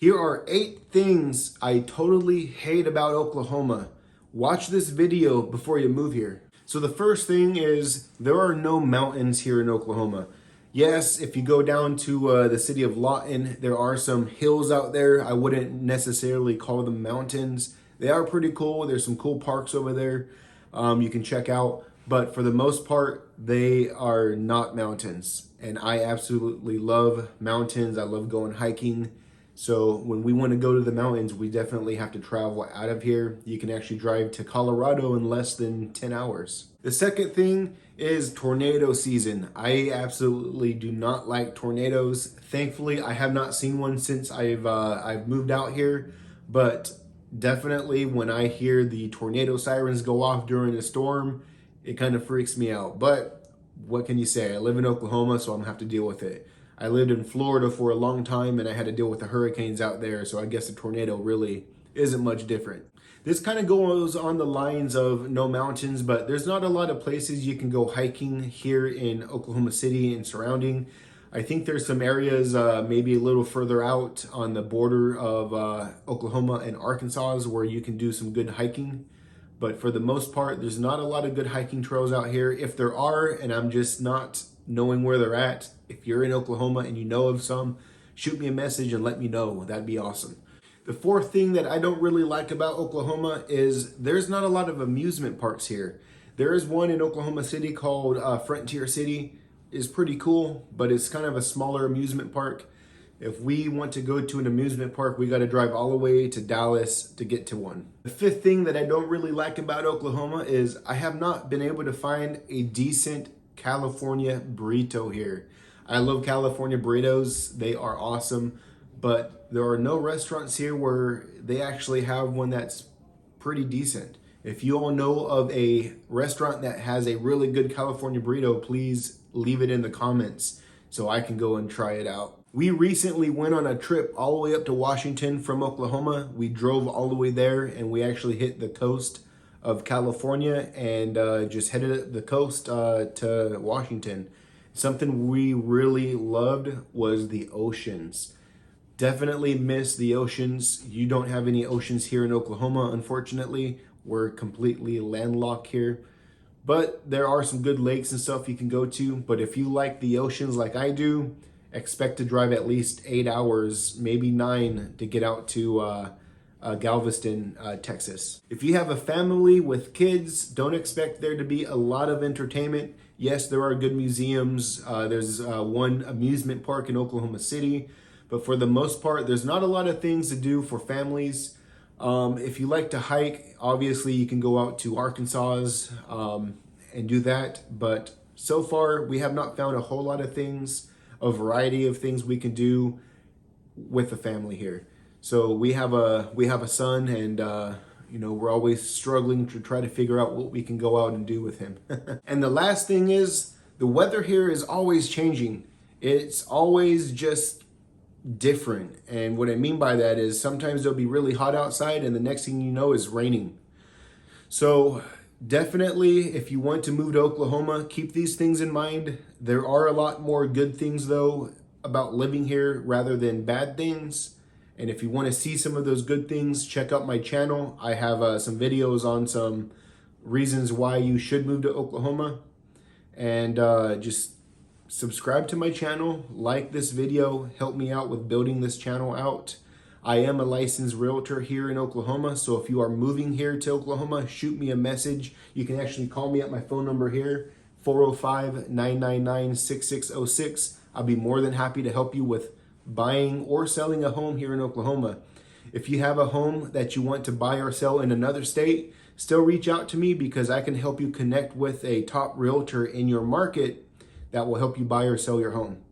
Here are 8 things I totally hate about Oklahoma. Watch this video before you move here. So the first thing is there are no mountains here in Oklahoma. Yes, if you go down to the city of Lawton, there are some hills out there. I wouldn't necessarily call them mountains. They are pretty cool. There's some cool parks over there you can check out. But for the most part, they are not mountains. And I absolutely love mountains. I love going hiking. So when we want to go to the mountains, we definitely have to travel out of here. You can actually drive to Colorado in less than 10 hours. The second thing is tornado season. I absolutely do not like tornadoes. Thankfully, I have not seen one since I've moved out here, but definitely when I hear the tornado sirens go off during a storm, it kind of freaks me out. But what can you say? I live in Oklahoma, so I'm gonna have to deal with it. I lived in Florida for a long time and I had to deal with the hurricanes out there, so I guess a tornado really isn't much different. This kind of goes on the lines of no mountains, but there's not a lot of places you can go hiking here in Oklahoma City and surrounding. I think there's some areas maybe a little further out on the border of Oklahoma and Arkansas where you can do some good hiking. But for the most part, there's not a lot of good hiking trails out here. If there are, and I'm just not knowing where they're at, if you're in Oklahoma and you know of some, shoot me a message and let me know. That'd be awesome. The fourth thing that I don't really like about Oklahoma is there's not a lot of amusement parks here. There is one in Oklahoma City called Frontier City. It's pretty cool, but it's kind of a smaller amusement park. If we want to go to an amusement park, we got to drive all the way to Dallas to get to one. The fifth thing that I don't really like about Oklahoma is I have not been able to find a decent California burrito here. I love California burritos. They are awesome, but there are no restaurants here where they actually have one that's pretty decent. If you all know of a restaurant that has a really good California burrito, please leave it in the comments so I can go and try it out. We recently went on a trip all the way up to Washington from Oklahoma. We drove all the way there and we actually hit the coast of California and just headed up the coast to Washington. Something we really loved was the oceans. Definitely miss the oceans. You don't have any oceans here in Oklahoma, unfortunately. We're completely landlocked here. But there are some good lakes and stuff you can go to. But if you like the oceans like I do, expect to drive at least 8 hours, maybe 9, to get out to Galveston, Texas. If you have a family with kids, don't expect there to be a lot of entertainment. Yes, there are good museums. There's one amusement park in Oklahoma City, but for the most part, there's not a lot of things to do for families. If you like to hike, obviously you can go out to Arkansas and do that, but so far we have not found a whole lot of things, a variety of things we can do with the family here. So we have a son, and we're always struggling to try to figure out what we can go out and do with him. And the last thing is the weather here is always changing. It's always just different. And what I mean by that is sometimes it'll be really hot outside and the next thing you know is raining. So definitely, if you want to move to Oklahoma, keep these things in mind. There are a lot more good things though about living here rather than bad things. And if you want to see some of those good things, check out my channel. I have some videos on some reasons why you should move to Oklahoma. And just subscribe to my channel, like this video, help me out with building this channel out. I am a licensed realtor here in Oklahoma, so if you are moving here to Oklahoma, shoot me a message. You can actually call me at my phone number here, 405-999-6606. I'll be more than happy to help you with buying or selling a home here in Oklahoma. If you have a home that you want to buy or sell in another state, still reach out to me because I can help you connect with a top realtor in your market that will help you buy or sell your home.